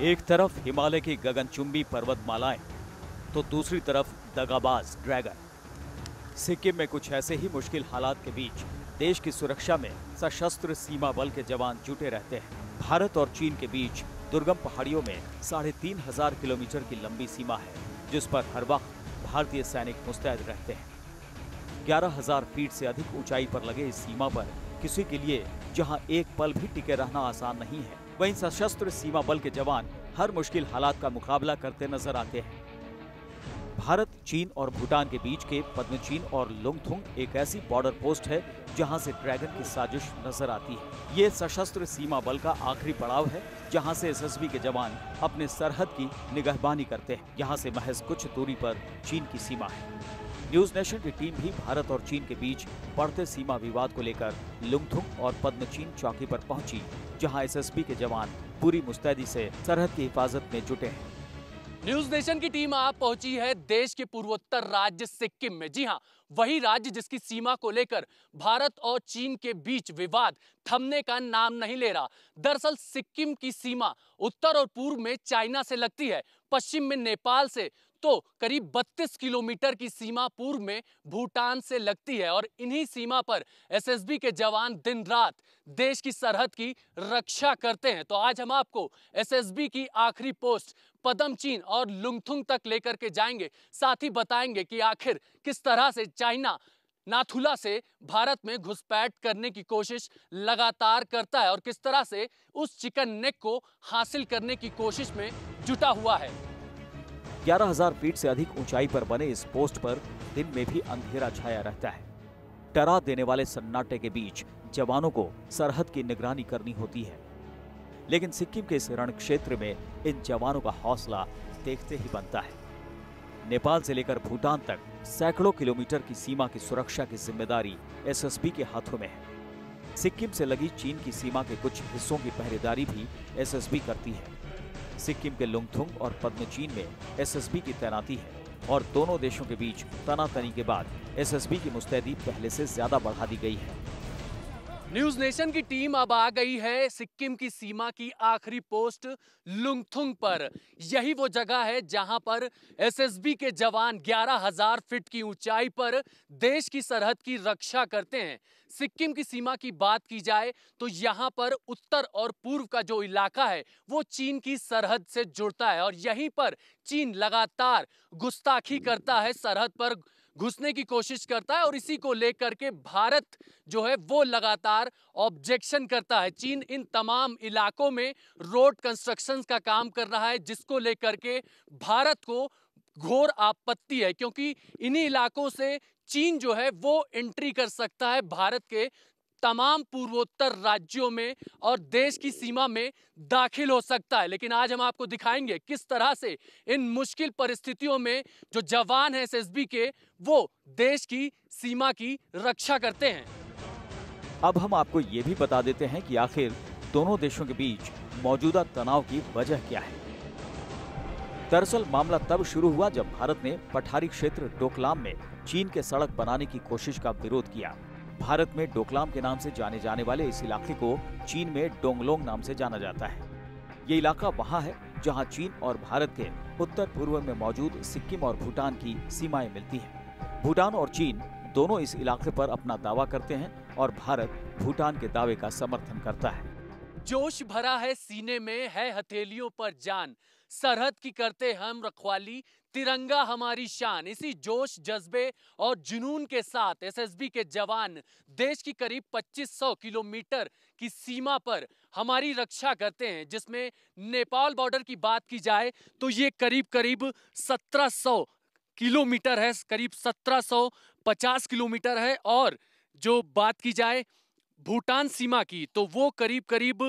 एक तरफ हिमालय की गगनचुंबी पर्वतमालाएं तो दूसरी तरफ दगाबाज ड्रैगन। सिक्किम में कुछ ऐसे ही मुश्किल हालात के बीच देश की सुरक्षा में सशस्त्र सीमा बल के जवान जुटे रहते हैं। भारत और चीन के बीच दुर्गम पहाड़ियों में 3500 किलोमीटर की लंबी सीमा है, जिस पर हर वक्त भारतीय सैनिक मुस्तैद रहते हैं। 11,000 फीट से अधिक ऊंचाई पर लगे इस सीमा पर किसी के लिए जहां एक पल भी टिके रहना आसान नहीं है, वहीं सशस्त्र सीमा बल के जवान हर मुश्किल हालात का मुकाबला करते नजर आते हैं। भारत, चीन और भूटान के बीच के पद्मचीन और लुंगथुंग एक ऐसी बॉर्डर पोस्ट है जहां से ड्रैगन की साजिश नजर आती है। ये सशस्त्र सीमा बल का आखिरी पड़ाव है, जहां से एसएसबी के जवान अपने सरहद की निगहबानी करते हैं। यहां से महज कुछ दूरी पर चीन की सीमा है। न्यूज नेशन की टीम भी भारत और चीन के बीच बढ़ते सीमा विवाद को लेकर लुंगथुंग और पद्मचीन चौकी पर पहुंची, जहां एसएसबी के जवान पूरी मुस्तैदी से सरहद की हिफाजत में जुटे हैं। न्यूज नेशन की टीम आप पहुंची है देश के पूर्वोत्तर राज्य सिक्किम में। जी हां, वही राज्य जिसकी सीमा को लेकर भारत और चीन के बीच विवाद थमने का नाम नहीं ले रहा। दरअसल सिक्किम की सीमा उत्तर और पूर्व में चाइना से लगती है, पश्चिम में नेपाल से, तो करीब 32 किलोमीटर की सीमा पूर्व में भूटान से लगती है। और इन्हीं सीमा पर एसएसबी के जवान दिन रात देश की सरहद की रक्षा करते हैं। तो आज हम आपको एसएसबी की आखिरी पोस्ट पद्मचीन और लुंगथुंग तक लेकर के जाएंगे। साथ ही बताएंगे कि आखिर किस तरह से चाइना नाथुला से भारत में घुसपैठ करने की कोशिश लगातार करता है और किस तरह से उस चिकन नेक को हासिल करने की कोशिश में जुटा हुआ है। 11,000 फीट से अधिक ऊंचाई पर बने इस पोस्ट पर दिन में भी अंधेरा छाया रहता है। डरा देने वाले सन्नाटे के बीच जवानों को सरहद की निगरानी करनी होती है, लेकिन सिक्किम के इस रण क्षेत्र में इन जवानों का हौसला देखते ही बनता है। नेपाल से लेकर भूटान तक सैकड़ों किलोमीटर की सीमा की सुरक्षा की जिम्मेदारी एसएसबी के हाथों में है। सिक्किम से लगी चीन की सीमा के कुछ हिस्सों की पहरेदारी भी एसएसबी करती है। सिक्किम के लुंगथुंग और पद्मचीन में एसएसबी की तैनाती है और दोनों देशों के बीच तनातनी के बाद एसएसबी की मुस्तैदी पहले से ज्यादा बढ़ा दी गई है। न्यूज नेशन की टीम अब आ गई है सिक्किम की सीमा की आखिरी पोस्ट लुंगथुंग पर। यही वो जगह है जहां पर एसएसबी के जवान 11,000 फीट की ऊंचाई पर देश की सरहद की रक्षा करते हैं। सिक्किम की सीमा की बात की जाए तो यहां पर उत्तर और पूर्व का जो इलाका है वो चीन की सरहद से जुड़ता है और यहीं पर चीन लगातार गुस्ताखी करता है, सरहद पर घुसने की कोशिश करता है और इसी को लेकर के भारत जो है वो लगातार ऑब्जेक्शन करता है। चीन इन तमाम इलाकों में रोड कंस्ट्रक्शन का काम कर रहा है, जिसको लेकर के भारत को घोर आपत्ति है, क्योंकि इन्हीं इलाकों से चीन जो है वो एंट्री कर सकता है भारत के तमाम पूर्वोत्तर राज्यों में और देश की सीमा में दाखिल हो सकता है। लेकिन आज हम आपको दिखाएंगे किस तरह से इन मुश्किल परिस्थितियों में जो जवान हैं एसएसबी के, वो देश की सीमा की रक्षा करते हैं। अब हम आपको ये भी बता देते हैं कि आखिर दोनों देशों के बीच मौजूदा तनाव की वजह क्या है। दरअसल मामला तब शुरू हुआ जब भारत ने पठारी क्षेत्र डोकलाम में चीन के सड़क बनाने की कोशिश का विरोध किया। भारत में डोकलाम के नाम से जाने जाने वाले इस इलाके को चीन में डोंगलोंग नाम से जाना जाता है। ये इलाका वहाँ है जहाँ चीन और भारत के उत्तर पूर्व में मौजूद सिक्किम और भूटान की सीमाएं मिलती हैं। भूटान और चीन दोनों इस इलाके पर अपना दावा करते हैं और भारत भूटान के दावे का समर्थन करता है। जोश भरा है सीने में, है हथेलियों पर जान, सरहद की करते हम रखवाली, तिरंगा हमारी शान। इसी जोश, जज्बे और जुनून के साथ एसएसबी के जवान देश की करीब 2500 किलोमीटर की सीमा पर हमारी रक्षा करते हैं, जिसमें नेपाल बॉर्डर की बात की जाए तो ये करीब 1700 किलोमीटर है, करीब 1750 किलोमीटर है। और जो बात की जाए भूटान सीमा की तो वो करीब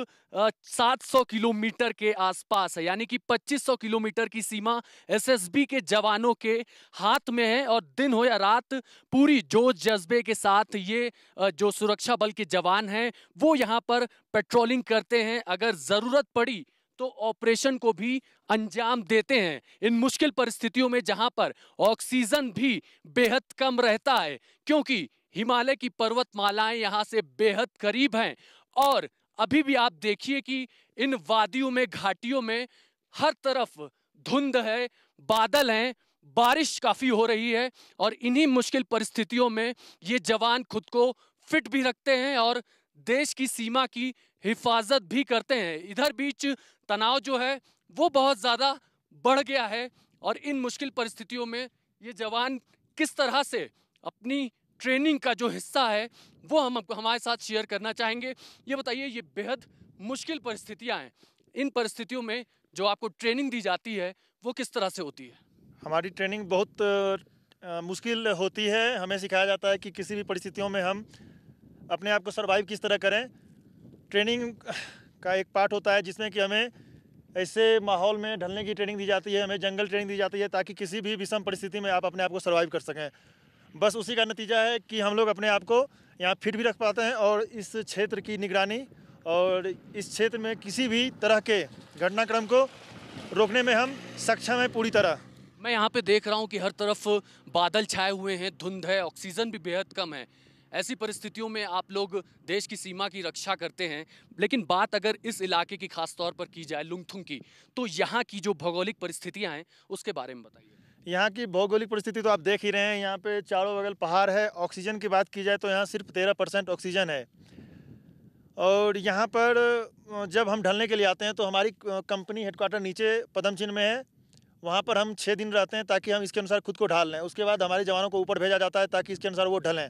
700 किलोमीटर के आसपास है, यानी कि 2500 किलोमीटर की सीमा एसएसबी के जवानों के हाथ में है। और दिन हो या रात पूरी जोश जज्बे के साथ ये जो सुरक्षा बल के जवान हैं वो यहाँ पर पेट्रोलिंग करते हैं। अगर जरूरत पड़ी तो ऑपरेशन को भी अंजाम देते हैं इन मुश्किल परिस्थितियों में, जहां पर ऑक्सीजन भी बेहद कम रहता है, क्योंकि हिमालय की पर्वतमालाएं यहां से बेहद करीब हैं। और अभी भी आप देखिए कि इन वादियों में, घाटियों में हर तरफ धुंध है, बादल हैं, बारिश काफी हो रही है और इन्हीं मुश्किल परिस्थितियों में ये जवान खुद को फिट भी रखते हैं और देश की सीमा की हिफाजत भी करते हैं। इधर बीच तनाव जो है वो बहुत ज्यादा बढ़ गया है और इन मुश्किल परिस्थितियों में ये जवान किस तरह से अपनी ट्रेनिंग का जो हिस्सा है वो हम हमारे साथ शेयर करना चाहेंगे। ये बताइए, ये बेहद मुश्किल परिस्थितियां हैं, इन परिस्थितियों में जो आपको ट्रेनिंग दी जाती है वो किस तरह से होती है? हमारी ट्रेनिंग बहुत मुश्किल होती है। हमें सिखाया जाता है कि किसी भी परिस्थितियों में हम अपने आप को सर्वाइव किस तरह करें। ट्रेनिंग का एक पार्ट होता है जिसमें कि हमें ऐसे माहौल में ढलने की ट्रेनिंग दी जाती है, हमें जंगल ट्रेनिंग दी जाती है ताकि किसी भी विषम परिस्थिति में आप अपने आप को सर्वाइव कर सकें। बस उसी का नतीजा है कि हम लोग अपने आप को यहाँ फिट भी रख पाते हैं और इस क्षेत्र की निगरानी और इस क्षेत्र में किसी भी तरह के घटनाक्रम को रोकने में हम सक्षम हैं पूरी तरह। मैं यहाँ पे देख रहा हूँ कि हर तरफ बादल छाए हुए हैं, धुंध है, ऑक्सीजन भी बेहद कम है। ऐसी परिस्थितियों में आप लोग देश की सीमा की रक्षा करते हैं, लेकिन बात अगर इस इलाके की खास तौर पर की जाए लुंगथुंग की, तो यहाँ की जो भौगोलिक परिस्थितियाँ हैं उसके बारे में बताइए। यहाँ की भौगोलिक परिस्थिति तो आप देख ही रहे हैं, यहाँ पे चारों बगल पहाड़ है। ऑक्सीजन की बात की जाए तो यहाँ सिर्फ 13% ऑक्सीजन है और यहाँ पर जब हम ढलने के लिए आते हैं तो हमारी कंपनी हेडक्वार्टर नीचे पदमचिन्ह में है। वहाँ पर हम 6 दिन रहते हैं ताकि हम इसके अनुसार खुद को ढाल लें। उसके बाद हमारे जवानों को ऊपर भेजा जाता है ताकि इसके अनुसार वो ढलें।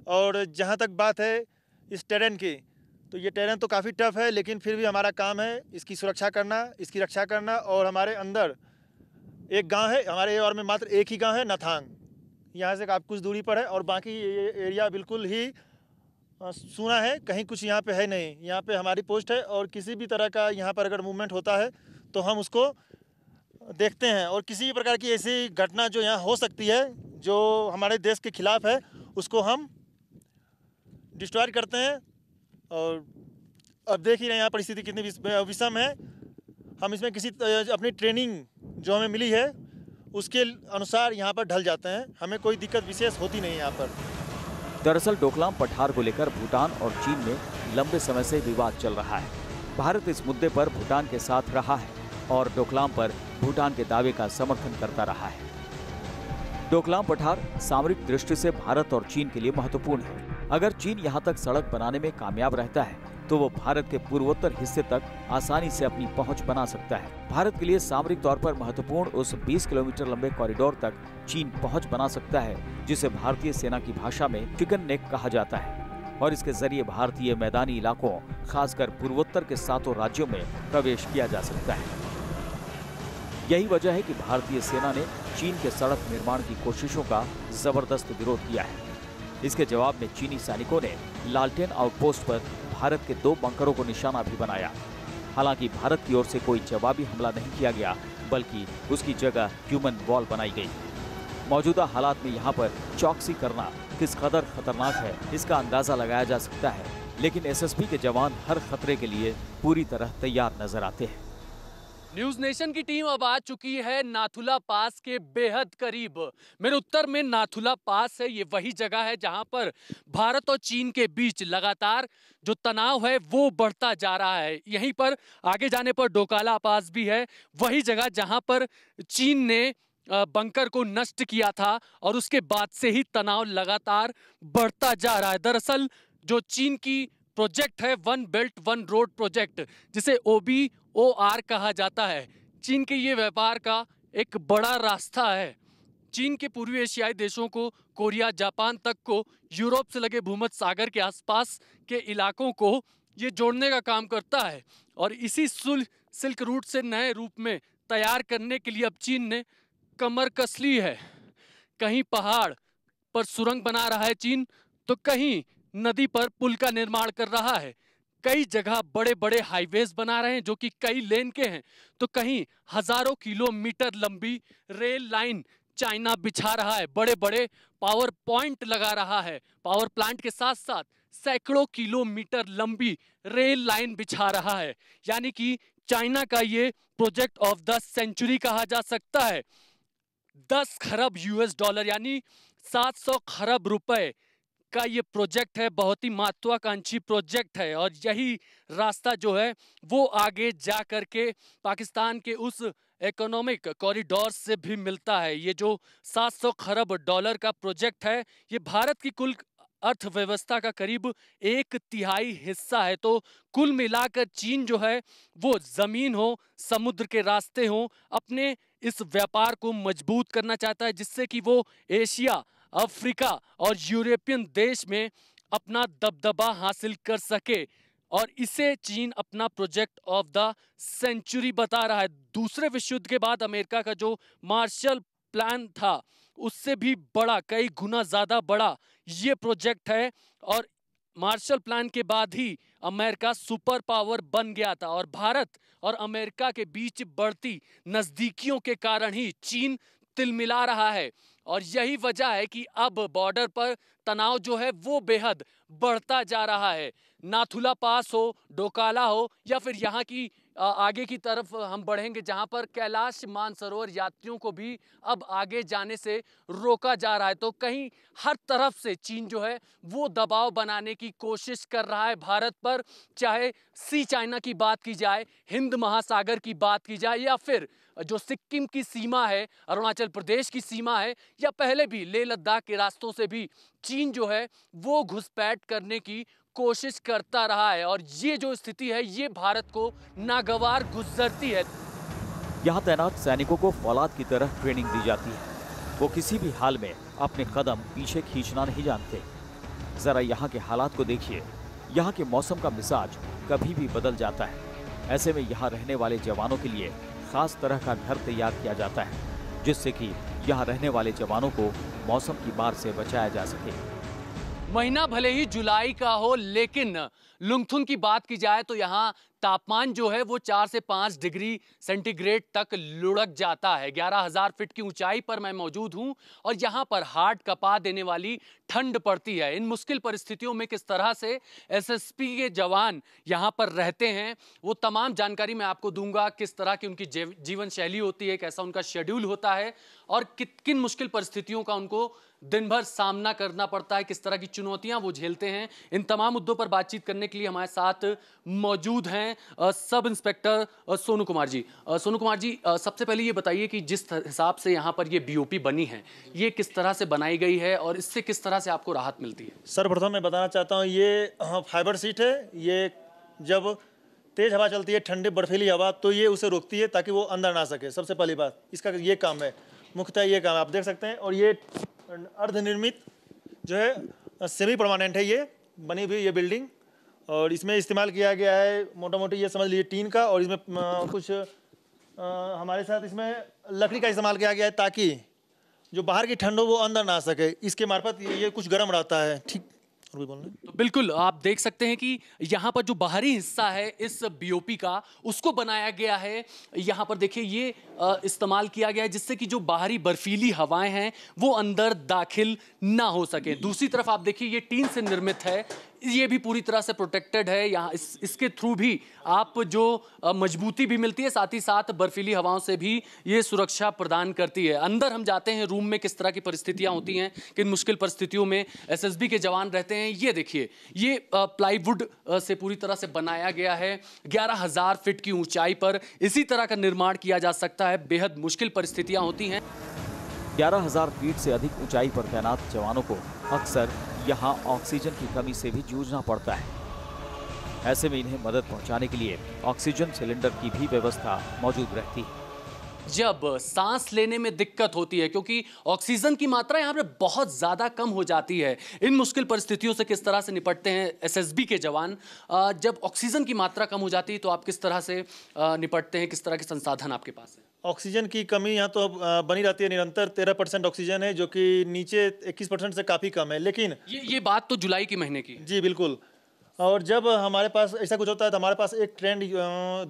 और जहाँ तक बात है इस टेरेन की, तो ये टेरेन तो काफ़ी टफ है, लेकिन फिर भी हमारा काम है इसकी सुरक्षा करना, इसकी रक्षा करना। और हमारे अंदर एक गांव है, हमारे एरिया में मात्र एक ही गांव है, नथांग। यहाँ से आप कुछ दूरी पर है और बाकी ये एरिया बिल्कुल ही सूना है, कहीं कुछ यहाँ पे है नहीं। यहाँ पे हमारी पोस्ट है और किसी भी तरह का यहाँ पर अगर मूवमेंट होता है तो हम उसको देखते हैं और किसी भी प्रकार की ऐसी घटना जो यहाँ हो सकती है जो हमारे देश के खिलाफ है उसको हम डिस्ट्रॉय करते हैं। और अब देख ही रहे हैं यहाँ परिस्थिति कितनी विषम है। हम इसमें किसी अपनी ट्रेनिंग जो हमें मिली है उसके अनुसार यहाँ पर ढल जाते हैं, हमें कोई दिक्कत विशेष होती नहीं यहाँ पर। दरअसल डोकलाम पठार को लेकर भूटान और चीन में लंबे समय से विवाद चल रहा है। भारत इस मुद्दे पर भूटान के साथ रहा है और डोकलाम पर भूटान के दावे का समर्थन करता रहा है। डोकलाम पठार सामरिक दृष्टि से भारत और चीन के लिए महत्वपूर्ण है। अगर चीन यहाँ तक सड़क बनाने में कामयाब रहता है तो वो भारत के पूर्वोत्तर हिस्से तक आसानी से अपनी पहुंच बना सकता है। भारत के लिए सामरिक तौर पर महत्वपूर्ण उस 20 किलोमीटर लंबे कॉरिडोर तक चीन पहुंच बना सकता है, जिसे भारतीय सेना की भाषा में चिकन नेक कहा जाता है। और इसके जरिए भारतीय मैदानी इलाकों, खासकर पूर्वोत्तर के 7 राज्यों में प्रवेश किया जा सकता है। यही वजह है कि भारतीय सेना ने चीन के सड़क निर्माण की कोशिशों का जबरदस्त विरोध किया है। इसके जवाब में चीनी सैनिकों ने लालटेन आउटपोस्ट पर भारत के 2 बंकरों को निशाना भी बनाया। हालांकि भारत की ओर से कोई जवाबी हमला नहीं किया गया, बल्कि उसकी जगह ह्यूमन वॉल बनाई गई। मौजूदा हालात में यहाँ पर चौकसी करना किस कदर खतरनाक है इसका अंदाजा लगाया जा सकता है, लेकिन एसएसबी के जवान हर खतरे के लिए पूरी तरह तैयार नजर आते हैं। न्यूज नेशन की टीम अब आ चुकी है नाथुला पास के बेहद करीब। मेरे उत्तर में नाथुला पास है, ये वही जगह है जहां पर भारत और चीन के बीच लगातार जो तनाव है वो बढ़ता जा रहा है। यहीं पर आगे जाने पर डोकाला पास भी है, वही जगह जहां पर चीन ने बंकर को नष्ट किया था और उसके बाद से ही तनाव लगातार बढ़ता जा रहा है। दरअसल जो चीन की प्रोजेक्ट है one belt one road project, जिसे OBOR कहा जाता है, चीन के ये व्यापार का एक बड़ा रास्ता है। चीन के पूर्वी एशियाई देशों को, कोरिया, जापान तक को, यूरोप से लगे भूमध्य सागर के आसपास के इलाकों को ये जोड़ने का काम करता है। और इसी सिल्क रूट से नए रूप में तैयार करने के लिए अब चीन ने कमर कस ली है। कहीं पहाड़ पर सुरंग बना रहा है चीन, तो कहीं नदी पर पुल का निर्माण कर रहा है। कई जगह बड़े बड़े हाईवेज बना रहे हैं जो कि कई लेन के हैं, तो कहीं हजारों किलोमीटर लंबी रेल लाइन चाइना बिछा रहा है, बड़े बड़े पावर पॉइंट लगा रहा है। पावर प्लांट के साथ साथ सैकड़ों किलोमीटर लंबी रेल लाइन बिछा रहा है। यानी कि चाइना का ये प्रोजेक्ट ऑफ द सेंचुरी कहा जा सकता है। 10 खरब US डॉलर यानी 700 खरब रुपए का ये प्रोजेक्ट है, बहुत ही महत्वाकांक्षी प्रोजेक्ट है और यही रास्ता जो है वो आगे जा करके पाकिस्तान के उस इकोनॉमिक कॉरिडोर से भी मिलता है। ये जो 700 खरब डॉलर का प्रोजेक्ट है, ये भारत की कुल अर्थव्यवस्था का करीब 1/3 हिस्सा है। तो कुल मिलाकर चीन जो है वो जमीन हो, समुद्र के रास्ते हो, अपने इस व्यापार को मजबूत करना चाहता है, जिससे कि वो एशिया, अफ्रीका और यूरोपियन देश में अपना दबदबा हासिल कर सके और इसे चीन अपना प्रोजेक्ट ऑफ द सेंचुरी बता रहा है। दूसरे विश्व युद्ध के बाद अमेरिका का जो मार्शल प्लान था उससे भी बड़ा, कई गुना ज्यादा बड़ा ये प्रोजेक्ट है और मार्शल प्लान के बाद ही अमेरिका सुपर पावर बन गया था और भारत और अमेरिका के बीच बढ़ती नजदीकियों के कारण ही चीन तिलमिला रहा है और यही वजह है कि अब बॉर्डर पर तनाव जो है वो बेहद बढ़ता जा रहा है। नाथुला पास हो, डोकाला हो या फिर यहाँ की आगे की तरफ हम बढ़ेंगे जहां पर कैलाश मानसरोवर यात्रियों को भी अब आगे जाने से रोका जा रहा है। तो कहीं हर तरफ से चीन जो है वो दबाव बनाने की कोशिश कर रहा है भारत पर, चाहे सी चाइना की बात की जाए, हिंद महासागर की बात की जाए या फिर जो सिक्किम की सीमा है, अरुणाचल प्रदेश की सीमा है या पहले भी लेह लद्दाख के रास्तों से भी चीन जो है वो घुसपैठ करने की कोशिश करता रहा है और ये जो स्थिति है ये भारत को नागवार गुजरती है। यहाँ तैनात सैनिकों को फौलाद की तरह ट्रेनिंग दी जाती है। वो किसी भी हाल में अपने कदम पीछे खींचना नहीं जानते। जरा यहाँ के हालात को देखिए। यहाँ के मौसम का मिजाज कभी भी बदल जाता है। ऐसे में यहाँ रहने वाले जवानों के लिए खास तरह का घर तैयार किया जाता है, जिससे कि यहाँ रहने वाले जवानों को मौसम की मार से बचाया जा सके। महीना भले ही जुलाई का हो, लेकिन लुंगथुंग की बात की जाए तो यहाँ तापमान जो है वो 4 से 5 डिग्री सेंटीग्रेड तक लुढ़क जाता है। 11,000 फीट की ऊंचाई पर मैं मौजूद हूं और यहाँ पर हार्ट कपा देने वाली ठंड पड़ती है। इन मुश्किल परिस्थितियों में किस तरह से एसएसबी के जवान यहाँ पर रहते हैं वो तमाम जानकारी मैं आपको दूंगा। किस तरह की उनकी जीवन शैली होती है, कैसा उनका शेड्यूल होता है और किन मुश्किल परिस्थितियों का उनको दिन भर सामना करना पड़ता है, किस तरह की चुनौतियां वो झेलते हैं। इन तमाम मुद्दों पर बातचीत करने के लिए हमारे साथ मौजूद हैं सब इंस्पेक्टर सोनू कुमार जी। सोनू कुमार जी, सबसे पहले ये बताइए कि जिस हिसाब से यहाँ पर ये बीओपी बनी है, ये किस तरह से बनाई गई है और इससे किस तरह से आपको राहत मिलती है? सर्वप्रथम मैं बताना चाहता हूँ, ये फाइबर सीट है। ये जब तेज़ हवा चलती है, ठंडी बर्फीली हवा, तो ये उसे रोकती है ताकि वो अंदर ना सके। सबसे पहली बात, इसका ये काम है, मुख्यतः ये काम आप देख सकते हैं। और ये अर्धनिर्मित जो है सेमी परमानेंट है, ये बनी हुई ये बिल्डिंग, और इसमें इस्तेमाल किया गया है मोटा मोटी ये समझ लीजिए टीन का, और इसमें कुछ हमारे साथ इसमें लकड़ी का इस्तेमाल किया गया है ताकि जो बाहर की ठंड हो वो अंदर ना आ सके। इसके मार्फत ये कुछ गर्म रहता है। ठीक, और भी बोलना है? तो बिल्कुल आप देख सकते हैं कि यहाँ पर जो बाहरी हिस्सा है इस बीओपी का, उसको बनाया गया है। यहाँ पर देखिए ये इस्तेमाल किया गया है जिससे कि जो बाहरी बर्फीली हवाएं हैं वो अंदर दाखिल ना हो सके। दूसरी तरफ आप देखिए ये टीन से निर्मित है, ये भी पूरी तरह से प्रोटेक्टेड है। यहाँ इसके थ्रू भी आप जो मजबूती भी मिलती है, साथ ही साथ बर्फीली हवाओं से भी ये सुरक्षा प्रदान करती है। अंदर हम जाते हैं रूम में, किस तरह की परिस्थितियां होती हैं, किन मुश्किल परिस्थितियों में एसएसबी के जवान रहते हैं। ये देखिए ये प्लाईवुड से पूरी तरह से बनाया गया है। 11,000 फीट की ऊंचाई पर इसी तरह का निर्माण किया जा सकता है। बेहद मुश्किल परिस्थितियां होती हैं। 11,000 फीट से अधिक ऊंचाई पर तैनात जवानों को अक्सर यहाँ ऑक्सीजन की कमी से भी जूझना पड़ता है। ऐसे में इन्हें मदद पहुंचाने के लिए ऑक्सीजन सिलेंडर की भी व्यवस्था मौजूद रहती है। जब सांस लेने में दिक्कत होती है, क्योंकि ऑक्सीजन की मात्रा यहाँ पे बहुत ज़्यादा कम हो जाती है, इन मुश्किल परिस्थितियों से किस तरह से निपटते हैं एसएसबी के जवान? जब ऑक्सीजन की मात्रा कम हो जाती है तो आप किस तरह से निपटते हैं, किस तरह के संसाधन आपके पास है? ऑक्सीजन की कमी यहाँ तो बनी रहती है निरंतर। 13% ऑक्सीजन है, जो कि नीचे 21% से काफ़ी कम है। लेकिन ये बात तो जुलाई के महीने की। जी बिल्कुल। और जब हमारे पास ऐसा कुछ होता है तो हमारे पास एक ट्रेंड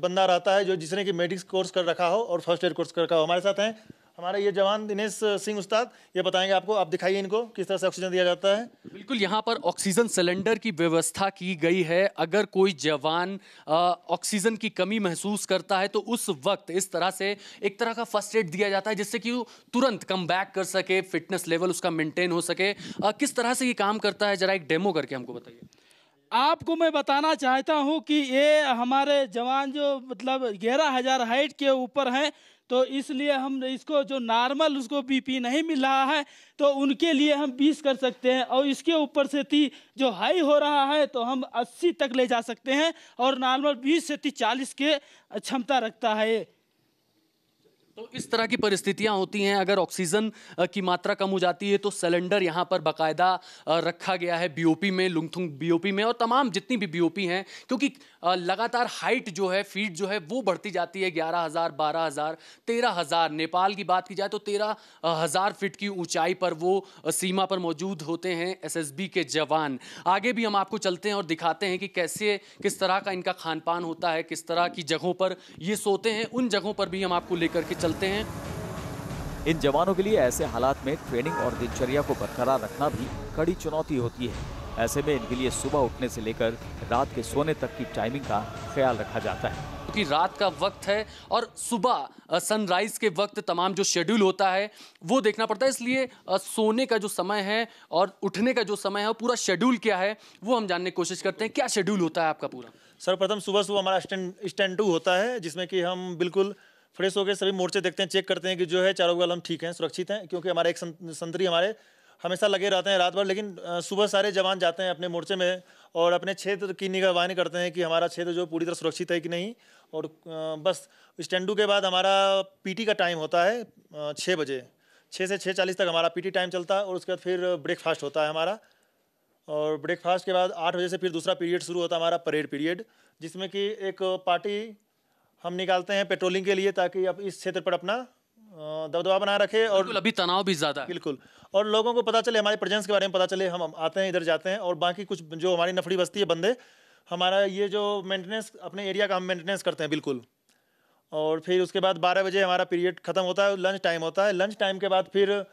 बंदा रहता है जो जिसने कि मेडिक्स कोर्स कर रखा हो और फर्स्ट एड कोर्स कर रखा हो, हमारे साथ हैं। हमारे ये जवान दिनेश सिंह उस्ताद ये बताएंगे आपको। आप दिखाइए इनको किस तरह से ऑक्सीजन दिया जाता है। बिल्कुल, यहाँ पर ऑक्सीजन सिलेंडर की व्यवस्था की गई है। अगर कोई जवान ऑक्सीजन की कमी महसूस करता है तो उस वक्त इस तरह से एक तरह का फर्स्ट एड दिया जाता है जिससे कि वो तुरंत कम बैक कर सके, फिटनेस लेवल उसका मेंटेन हो सके। किस तरह से ये काम करता है, जरा एक डेमो करके हमको बताइए। आपको मैं बताना चाहता हूं कि ये हमारे जवान जो मतलब 11,000 हाइट के ऊपर हैं, तो इसलिए हम इसको जो नॉर्मल उसको बीपी नहीं मिल रहा है तो उनके लिए हम 20 कर सकते हैं, और इसके ऊपर से 30 जो हाई हो रहा है तो हम 80 तक ले जा सकते हैं, और नॉर्मल 20 से 40 के क्षमता रखता है ये। तो इस तरह की परिस्थितियां होती हैं। अगर ऑक्सीजन की मात्रा कम हो जाती है तो सिलेंडर यहाँ पर बाकायदा रखा गया है बीओपी में, लुंगथुंग बीओपी में, और तमाम जितनी भी बीओपी हैं, क्योंकि लगातार हाइट जो है, फीट जो है वो बढ़ती जाती है। 11,000, 12,000, 13,000, नेपाल की बात की जाए तो 13,000 फीट की ऊंचाई पर वो सीमा पर मौजूद होते हैं एसएसबी के जवान। आगे भी हम आपको चलते हैं और दिखाते हैं कि कैसे किस तरह का इनका खान पान होता है, किस तरह की जगहों पर ये सोते हैं। उन जगहों पर भी हम आपको लेकर के चलते हैं। इन जवानों के लिए ऐसे हालात में ट्रेनिंग और दिनचर्या को बरकरार रखना भी कड़ी चुनौती होती है। ऐसे में इनके लिए सुबह उठने से लेकर रात के सोने तक की टाइमिंग का ख्याल रखा जाता है, क्योंकि रात का वक्त है और सुबह सनराइज के वक्त तमाम जो शेड्यूल होता है वो देखना पड़ता है। इसलिए सोने का जो समय है और उठने का जो समय है, पूरा शेड्यूल क्या है वो हम जानने की कोशिश करते हैं। क्या शेड्यूल होता है आपका पूरा? सर्वप्रथम सुबह हमारा स्टैंड 2 होता है, जिसमें कि हम बिल्कुल फ्रेश होकर सभी मोर्चे देखते हैं, चेक करते हैं कि जो है चारों बगल हम ठीक हैं, सुरक्षित हैं, क्योंकि हमारे एक संतरी हमारे हमेशा लगे रहते हैं रात भर। लेकिन सुबह सारे जवान जाते हैं अपने मोर्चे में और अपने क्षेत्र की निगरानी करते हैं कि हमारा क्षेत्र जो पूरी तरह सुरक्षित है कि नहीं। और बस स्टैंड 2 के बाद हमारा पीटी का टाइम होता है 6 बजे, 6 से 6:40 तक हमारा पीटी टाइम चलता है, और उसके बाद फिर ब्रेकफास्ट होता है हमारा। और ब्रेकफास्ट के बाद 8 बजे से फिर दूसरा पीरियड शुरू होता है हमारा, परेड पीरियड, जिसमें कि एक पार्टी हम निकालते हैं पेट्रोलिंग के लिए, ताकि अब इस क्षेत्र पर अपना दबदबा बनाए रखे। और अभी तनाव भी ज़्यादा है। बिल्कुल, और लोगों को पता चले, हमारे प्रेजेंस के बारे में पता चले, हम आते हैं, इधर जाते हैं। और बाकी कुछ जो हमारी नफरी बस्ती है बंदे, हमारा ये जो मेंटेनेंस अपने एरिया का हम मेंटेनेंस करते हैं बिल्कुल। और फिर उसके बाद 12 बजे हमारा पीरियड ख़त्म होता है, लंच टाइम होता है। लंच टाइम के बाद फिर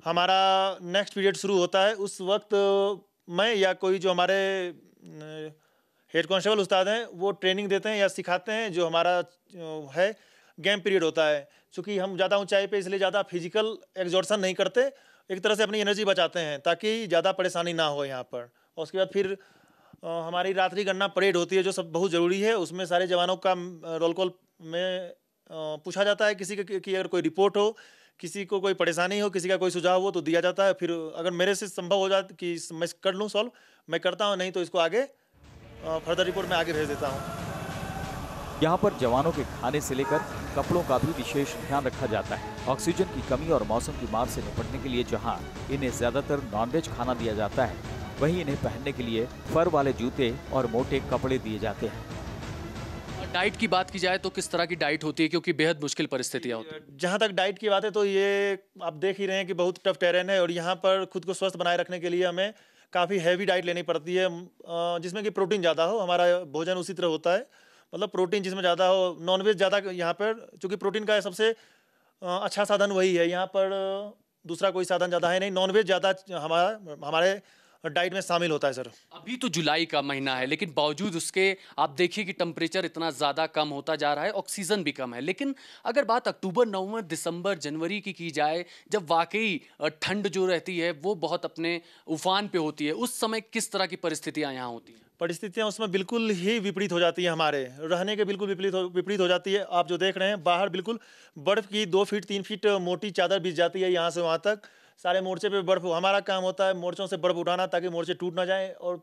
हमारा नेक्स्ट पीरियड शुरू होता है। उस वक्त मैं या कोई जो हमारे हेड कांस्टेबल उस्ताद हैं वो ट्रेनिंग देते हैं या सिखाते हैं। जो हमारा है गेम पीरियड होता है, चूँकि हम ज़्यादा ऊंचाई पे इसलिए ज़्यादा फिजिकल एग्जॉर्शन नहीं करते, एक तरह से अपनी एनर्जी बचाते हैं ताकि ज़्यादा परेशानी ना हो यहाँ पर। और उसके बाद फिर हमारी रात्रि गणना परेड होती है, जो सब बहुत ज़रूरी है। उसमें सारे जवानों का रोल कॉल में पूछा जाता है, किसी की अगर कोई रिपोर्ट हो, किसी को कोई परेशानी हो, किसी का कोई सुझाव हो तो दिया जाता है। फिर अगर मेरे से संभव हो जाए कि मैं कर लूँ सॉल्व, मैं करता हूँ, नहीं तो इसको आगे फर्दर रिपोर्ट में आगे भेज देता हूँ। यहाँ पर जवानों के खाने से लेकर कपड़ों का भी विशेष ध्यान रखा जाता है। ऑक्सीजन की कमी और मौसम की मार से निपटने के लिए जहाँ इन्हें ज्यादातर नॉनवेज खाना दिया जाता है, वहीं इन्हें पहनने के लिए फर वाले जूते और मोटे कपड़े दिए जाते हैं। डाइट की बात की जाए तो किस तरह की डाइट होती है, क्योंकि बेहद मुश्किल परिस्थितियाँ होती हैं? जहाँ तक डाइट की बात है तो ये आप देख ही रहे हैं कि बहुत टफ टेरेन है, और यहाँ पर खुद को स्वस्थ बनाए रखने के लिए हमें काफ़ी हैवी डाइट लेनी पड़ती है, जिसमें कि प्रोटीन ज़्यादा हो। हमारा भोजन उसी तरह होता है, मतलब प्रोटीन जिसमें ज़्यादा हो, नॉनवेज ज़्यादा यहाँ पर, चूँकि प्रोटीन का सबसे अच्छा साधन वही है। यहाँ पर दूसरा कोई साधन ज़्यादा है नहीं, नॉनवेज ज़्यादा हमारे डाइट में शामिल होता है सर। अभी तो जुलाई का महीना है, लेकिन बावजूद उसके आप देखिए कि टेम्परेचर इतना ज़्यादा कम होता जा रहा है, ऑक्सीजन भी कम है। लेकिन अगर बात अक्टूबर, नवंबर, दिसंबर, जनवरी की जाए, जब वाकई ठंड जो रहती है वो बहुत अपने उफान पे होती है, उस समय किस तरह की परिस्थितियाँ यहाँ होती हैं? परिस्थितियाँ उसमें बिल्कुल ही विपरीत हो जाती है, हमारे रहने के बिल्कुल विपरीत हो जाती है। आप जो देख रहे हैं बाहर बिल्कुल बर्फ़ की 2 फीट 3 फीट मोटी चादर बिछ जाती है यहाँ से वहाँ तक। सारे मोर्चे पे बर्फ़, हमारा काम होता है मोर्चों से बर्फ़ उठाना ताकि मोर्चे टूट ना जाएं। और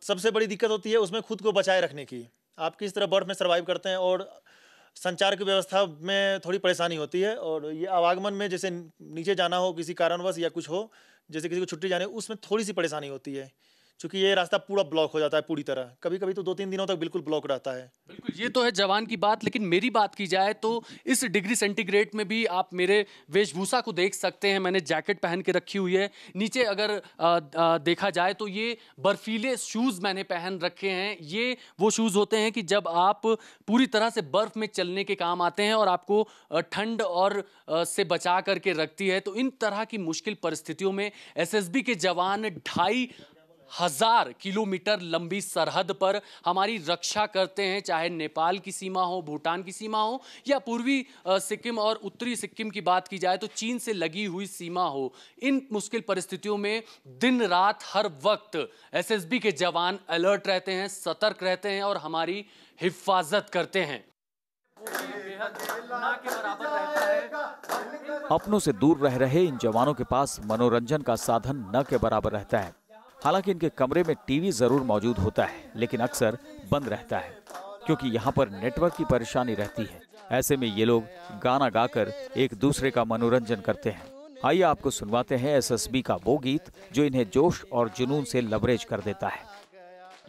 सबसे बड़ी दिक्कत होती है उसमें खुद को बचाए रखने की। आप किस तरह बर्फ़ में सर्वाइव करते हैं, और संचार की व्यवस्था में थोड़ी परेशानी होती है। और ये आवागमन में जैसे नीचे जाना हो किसी कारणवश या कुछ हो, जैसे किसी को छुट्टी जानी हो, उसमें थोड़ी सी परेशानी होती है। क्योंकि ये रास्ता पूरा ब्लॉक हो जाता है पूरी तरह, कभी कभी तो 2-3 दिनों तक बिल्कुल ब्लॉक रहता है। बिल्कुल, ये तो है जवान की बात, लेकिन मेरी बात की जाए तो इस डिग्री सेंटीग्रेड में भी आप मेरे वेशभूषा को देख सकते हैं। मैंने जैकेट पहन के रखी हुई है। नीचे अगर देखा जाए तो ये बर्फीले शूज़ मैंने पहन रखे हैं। ये वो शूज़ होते हैं कि जब आप पूरी तरह से बर्फ़ में चलने के काम आते हैं और आपको ठंड और से बचा करके रखती है। तो इन तरह की मुश्किल परिस्थितियों में एसएसबी के जवान 2500 किलोमीटर लंबी सरहद पर हमारी रक्षा करते हैं, चाहे नेपाल की सीमा हो, भूटान की सीमा हो या पूर्वी सिक्किम और उत्तरी सिक्किम की बात की जाए तो चीन से लगी हुई सीमा हो। इन मुश्किल परिस्थितियों में दिन रात हर वक्त एसएसबी के जवान अलर्ट रहते हैं, सतर्क रहते हैं और हमारी हिफाजत करते हैं। अपनों से दूर रह रहे इन जवानों के पास मनोरंजन का साधन न के बराबर रहता है। हालांकि इनके कमरे में टीवी जरूर मौजूद होता है, लेकिन अक्सर बंद रहता है क्योंकि यहाँ पर नेटवर्क की परेशानी रहती है। ऐसे में ये लोग गाना गाकर एक दूसरे का मनोरंजन करते हैं। आइए आपको सुनवाते हैं एसएसबी का वो गीत जो इन्हें जोश और जुनून से लबरेज कर देता है।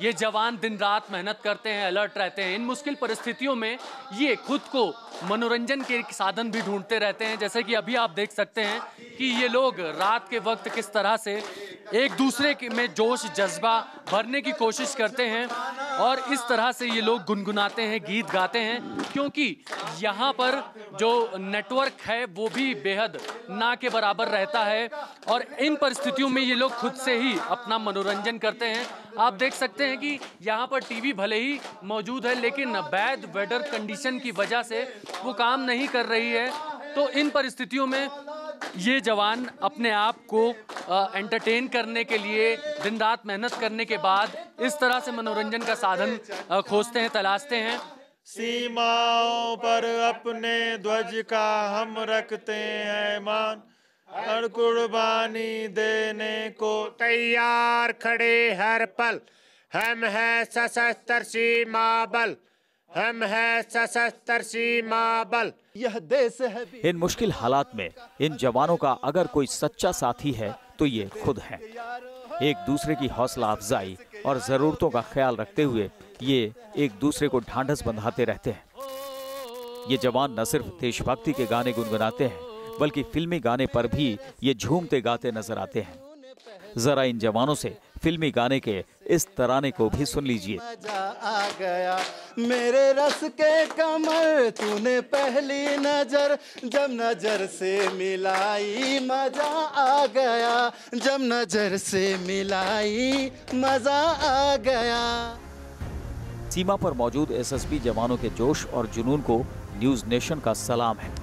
ये जवान दिन रात मेहनत करते हैं, अलर्ट रहते हैं। इन मुश्किल परिस्थितियों में ये खुद को मनोरंजन के साधन भी ढूंढते रहते हैं। जैसे कि अभी आप देख सकते हैं कि ये लोग रात के वक्त किस तरह से एक दूसरे में जोश जज्बा भरने की कोशिश करते हैं और इस तरह से ये लोग गुनगुनाते हैं, गीत गाते हैं, क्योंकि यहाँ पर जो नेटवर्क है वो भी बेहद ना के बराबर रहता है और इन परिस्थितियों में ये लोग खुद से ही अपना मनोरंजन करते हैं। आप देख सकते हैं कि यहाँ पर टीवी भले ही मौजूद है, लेकिन बैड वेदर कंडीशन की वजह से वो काम नहीं कर रही है। तो इन परिस्थितियों में ये जवान अपने आप को एंटरटेन करने के लिए दिन रात मेहनत करने के बाद इस तरह से मनोरंजन का साधन खोजते हैं, तलाशते हैं। सीमाओं पर अपने ध्वज का हम रखते हैं मान, हर कुर्बानी देने को तैयार खड़े हर पल, हम हैं सशस्त्र सीमा बल, हम हैं सशस्त्र सीमा बल। यह देश है। इन मुश्किल हालात में इन जवानों का अगर कोई सच्चा साथी है तो ये खुद है। एक दूसरे की हौसला अफजाई और जरूरतों का ख्याल रखते हुए ये एक दूसरे को ढांढस बंधाते रहते हैं। ये जवान न सिर्फ देशभक्ति के गाने गुनगुनाते हैं, बल्कि फिल्मी गाने पर भी ये झूमते गाते नजर आते हैं। जरा इन जवानों से फिल्मी गाने के इस तराने को भी सुन लीजिए। मजा आ गया मेरे रस के कमर, तूने पहली नजर जब नजर से मिलाई, मजा आ गया जब नजर से मिलाई, मजा आ गया। सीमा पर मौजूद एसएसबी जवानों के जोश और जुनून को न्यूज नेशन का सलाम है।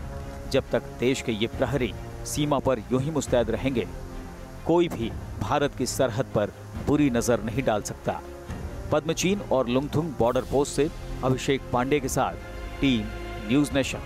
जब तक देश के ये प्रहरी सीमा पर यूं ही मुस्तैद रहेंगे, कोई भी भारत की सरहद पर बुरी नजर नहीं डाल सकता। पद्मचीन और लुंगथुंग बॉर्डर पोस्ट से अभिषेक पांडे के साथ टीम न्यूज नेशन।